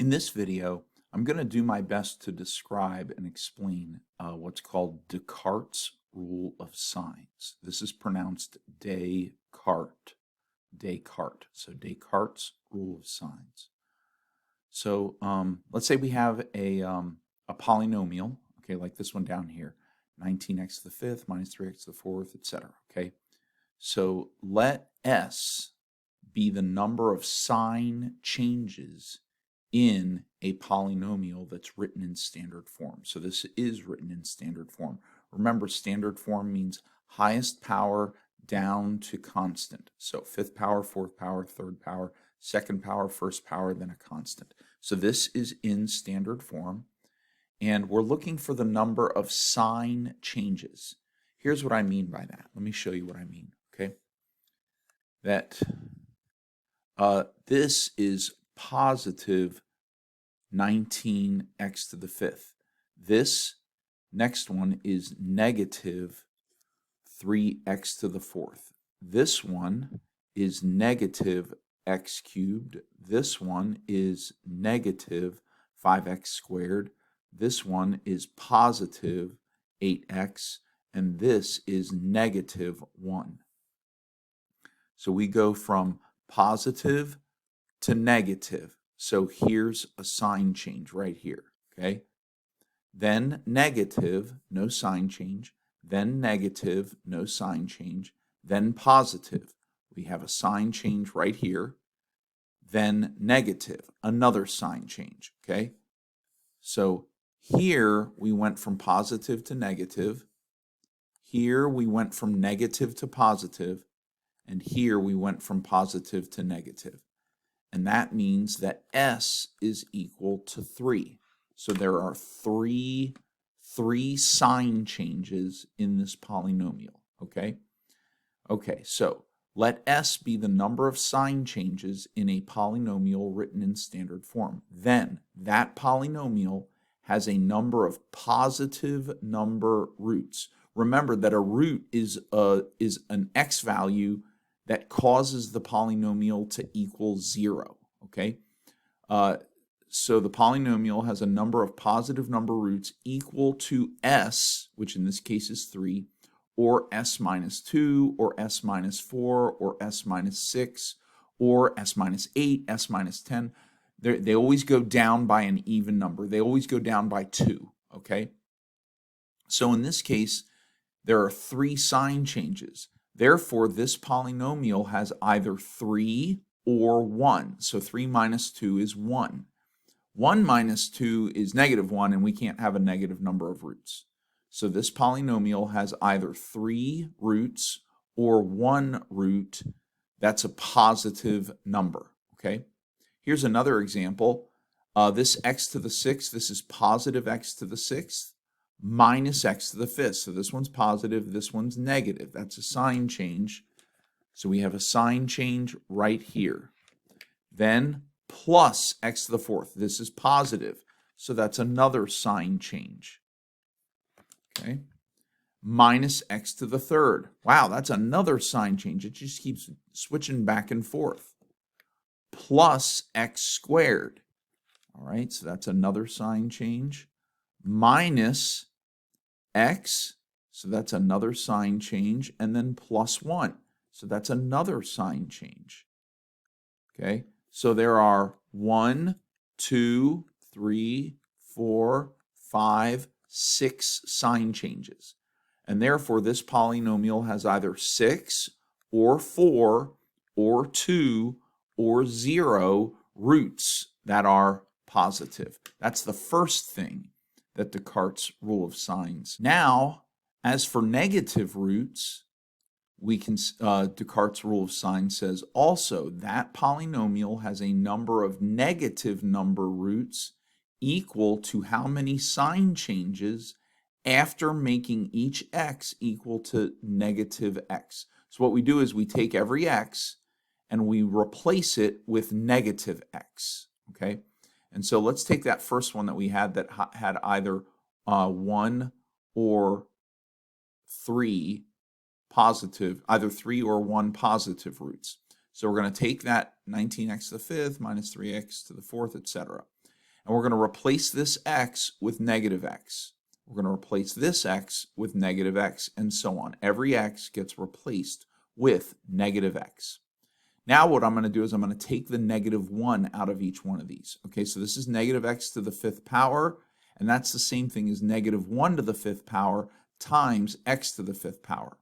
In this video, I'm going to do my best to describe and explain what's called Descartes' rule of signs. This is pronounced Descartes. Descartes. So Descartes' rule of signs. So let's say we have a polynomial, okay, like this one down here, 19x to the fifth minus 3x to the fourth, etc. Okay, so let S be the number of sign changes in a polynomial that's written in standard form. So this is written in standard form. Remember, standard form means highest power down to constant. So fifth power, fourth power, third power, second power, first power, then a constant. So this is in standard form, and we're looking for the number of sign changes. Here's what I mean by that. Let me show you what I mean, okay? That this is positive 19x to the fifth. This next one is negative 3x to the fourth. This one is negative x cubed. This one is negative 5x squared. This one is positive 8x. And this is negative 1. So we go from positive to negative. So here's a sign change right here, okay? Then negative, no sign change. Then negative, no sign change. Then positive. We have a sign change right here. Then negative, another sign change, okay? So here we went from positive to negative. Here we went from negative to positive. And here we went from positive to negative. And that means that S is equal to 3. So there are three sign changes in this polynomial, okay? Okay, so let S be the number of sign changes in a polynomial written in standard form. Then that polynomial has a number of positive number roots. Remember that a root is an x value that causes the polynomial to equal 0, okay? So the polynomial has a number of positive number roots equal to S, which in this case is 3, or S minus 2, or S minus 4, or S minus 6, or S minus 8, S minus 10. They always go down by an even number. They always go down by 2, okay? So in this case, there are 3 sign changes. Therefore, this polynomial has either 3 or 1. So 3 minus 2 is 1. 1 minus 2 is negative 1, and we can't have a negative number of roots. So this polynomial has either 3 roots or 1 root that's a positive number, okay? Here's another example. This x to the 6th, this is positive x to the 6th. Minus x to the fifth. So this one's positive, this one's negative. That's a sign change. So we have a sign change right here. Then plus x to the fourth. This is positive. So that's another sign change. Okay. Minus x to the third. Wow, that's another sign change. It just keeps switching back and forth. Plus x squared. All right, so that's another sign change. Minus x, so that's another sign change, and then plus 1. So that's another sign change. Okay, so there are 1, 2, 3, 4, 5, 6 sign changes. And therefore, this polynomial has either 6 or 4 or 2 or 0 roots that are positive. That's the first thing that Descartes' rule of signs. Now, as for negative roots, we can Descartes' rule of signs says also that polynomial has a number of negative number roots equal to how many sign changes after making each x equal to negative x. So what we do is we take every x and we replace it with negative x, okay? And so let's take that first one that we had that had either 1 or 3 positive, either 3 or 1 positive roots. So we're going to take that 19x to the fifth minus 3x to the fourth, etc. And we're going to replace this x with negative x. We're going to replace this x with negative x, and so on. Every x gets replaced with negative x. Now what I'm going to do is I'm going to take the negative 1 out of each one of these. Okay, so this is negative x to the 5th power, and that's the same thing as negative 1 to the 5th power times x to the 5th power.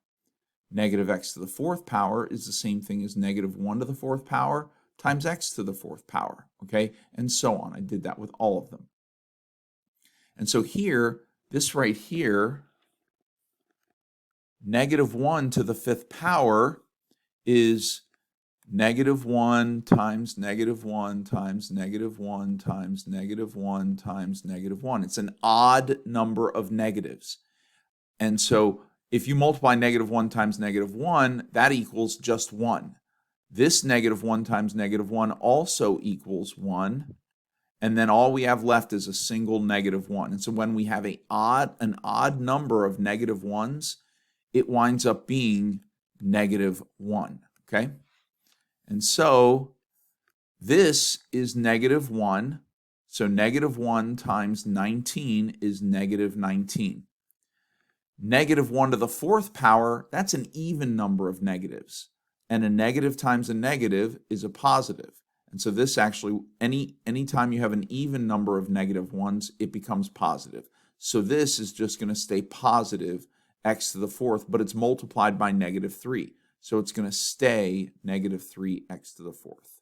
Negative x to the 4th power is the same thing as negative 1 to the 4th power times x to the 4th power, okay, and so on. I did that with all of them. And so here, this right here, negative 1 to the 5th power is negative 1 times negative 1 times negative 1 times negative 1 times negative 1. It's an odd number of negatives. And so if you multiply negative 1 times negative 1, that equals just 1. This negative 1 times negative 1 also equals 1. And then all we have left is a single negative 1. And so when we have an odd number of negative 1s, it winds up being negative 1. Okay? And so this is negative 1. So negative 1 times 19 is negative 19. Negative 1 to the 4th power, that's an even number of negatives. And a negative times a negative is a positive. And so this actually, anytime you have an even number of negative 1s, it becomes positive. So this is just going to stay positive x to the 4th, but it's multiplied by negative 3. So it's going to stay negative 3x to the 4th.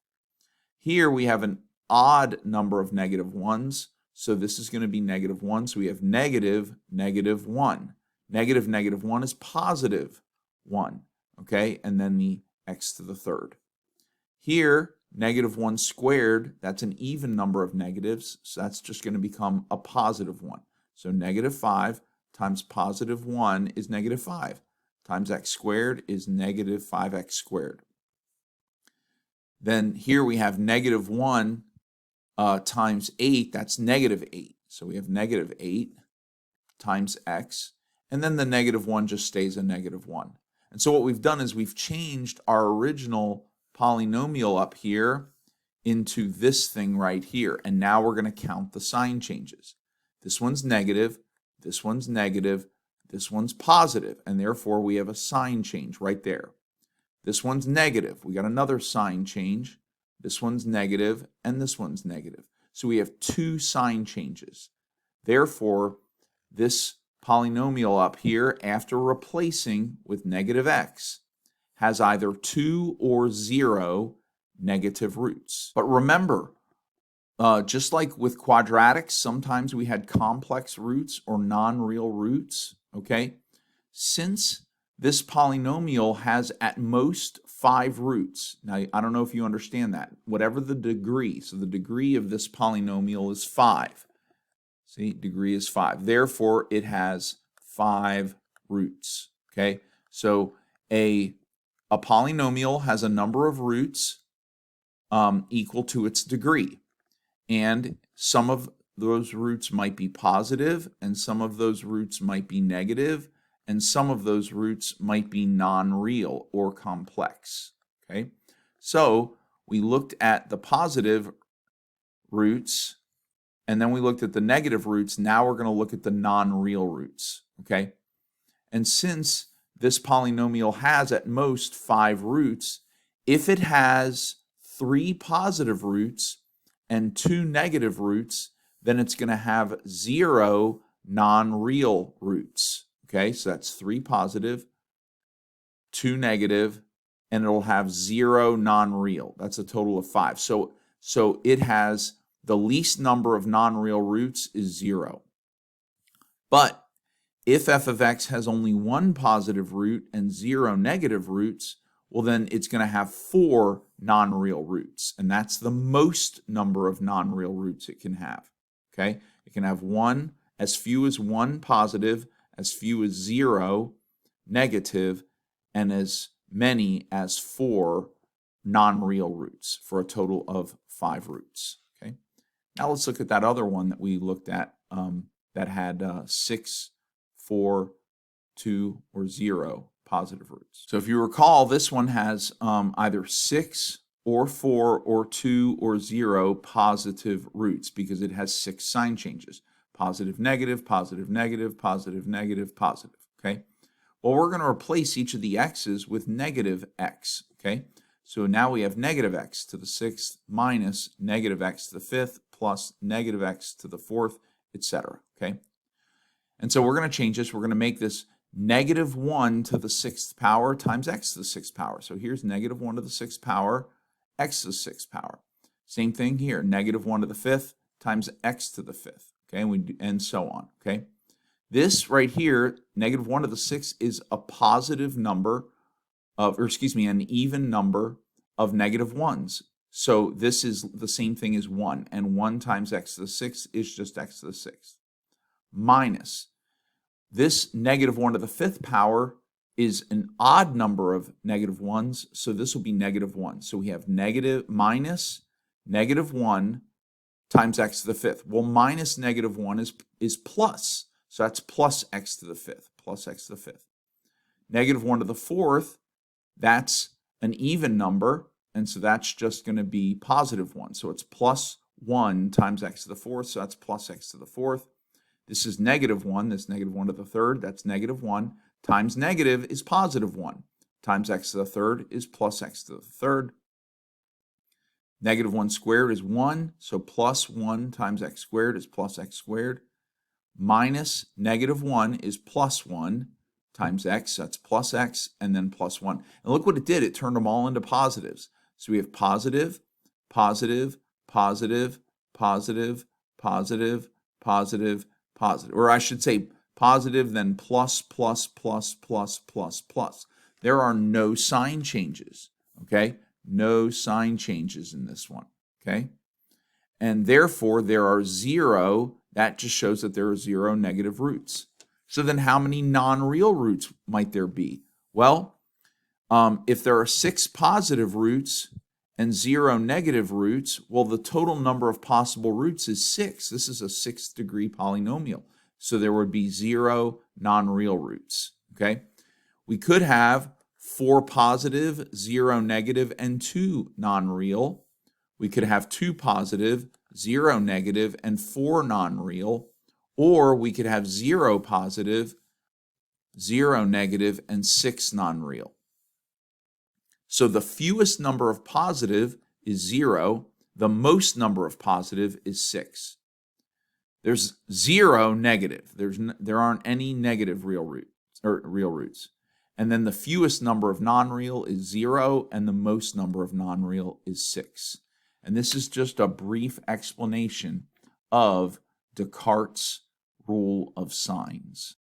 Here we have an odd number of negative 1s, so this is going to be negative 1. So we have negative, negative 1. Negative, negative 1 is positive 1, okay? And then the x to the 3rd. Here, negative 1 squared, that's an even number of negatives, so that's just going to become a positive 1. So negative 5 times positive 1 is negative 5. Times x squared is negative 5x squared. Then here we have negative 1 times 8, that's negative 8. So we have negative 8 times x, and then the negative 1 just stays a negative 1. And so what we've done is we've changed our original polynomial up here into this thing right here, and now we're going to count the sign changes. This one's negative, this one's negative, this one's positive, and therefore we have a sign change right there. This one's negative. We got another sign change. This one's negative, and this one's negative. So we have two sign changes. Therefore, this polynomial up here, after replacing with negative x, has either 2 or 0 negative roots. But remember, just like with quadratics, sometimes we had complex roots or non-real roots, okay? Since this polynomial has at most 5 roots, now I don't know if you understand that, whatever the degree, so the degree of this polynomial is 5. See, degree is 5. Therefore, it has 5 roots, okay? So a polynomial has a number of roots equal to its degree. And some of those roots might be positive, and some of those roots might be negative, and some of those roots might be non-real or complex. Okay? So we looked at the positive roots, and then we looked at the negative roots. Now we're going to look at the non-real roots. Okay? And since this polynomial has at most 5 roots, if it has 3 positive roots and 2 negative roots, then it's going to have 0 non-real roots. Okay, so that's 3 positive, 2 negative, and it'll have 0 non-real. That's a total of 5. So it has the least number of non-real roots is 0. But if f of x has only 1 positive root and 0 negative roots, well, then it's going to have 4 non-real roots, and that's the most number of non-real roots it can have. Okay, it can have as few as 1 positive, as few as 0 negative, and as many as 4 non-real roots, for a total of 5 roots. Okay, now let's look at that other one that we looked at that had 6, 4, 2, or 0 positive roots. So if you recall, this one has either 6 or 4 or 2 or 0 positive roots because it has 6 sign changes. Positive, negative, positive, negative, positive, negative, positive, okay? Well, we're going to replace each of the x's with negative x, okay? So now we have negative x to the 6th minus negative x to the 5th plus negative x to the 4th, etc., okay? And so we're going to change this. We're going to make this negative 1 to the 6th power times x to the 6th power. So here's negative 1 to the 6th power, x to the 6th power. Same thing here, negative 1 to the 5th times x to the 5th, okay? And so on, okay? This right here, negative 1 to the 6th, is a positive number of, or excuse me, an even number of negative 1s. So this is the same thing as 1, and 1 times x to the 6th is just x to the 6th. Minus, this negative 1 to the 5th power is an odd number of negative 1s, so this will be negative 1. So we have minus negative 1 times x to the 5th. Well, minus negative 1 is plus, so that's plus x to the 5th, plus x to the 5th. Negative 1 to the 4th, that's an even number, and so that's just going to be positive 1. So it's plus 1 times x to the 4th, so that's plus x to the 4th. This is negative 1, this negative 1 to the 3rd, that's negative 1, times negative is positive 1, times x to the 3rd is plus x to the 3rd. Negative 1 squared is 1, so plus 1 times x squared is plus x squared, minus negative 1 is plus 1 times x, so that's plus x, and then plus 1. And look what it did, it turned them all into positives. So we have positive, positive, positive, positive, positive, positive, positive, or I should say positive, then plus, plus, plus, plus, plus, plus. There are no sign changes, okay? No sign changes in this one, okay? And therefore, there are 0, that just shows that there are 0 negative roots. So then how many non-real roots might there be? Well, if there are 6 positive roots and 0 negative roots, well, the total number of possible roots is 6. This is a 6th degree polynomial. So there would be 0 non-real roots, okay? We could have 4 positive, 0 negative, and 2 non-real. We could have 2 positive, 0 negative, and 4 non-real. Or we could have 0 positive, 0 negative, and 6 non-real. So the fewest number of positive is 0. The most number of positive is 6. There's 0 negative. There aren't any negative real roots. And then the fewest number of non-real is 0, and the most number of non-real is 6. And this is just a brief explanation of Descartes' rule of signs.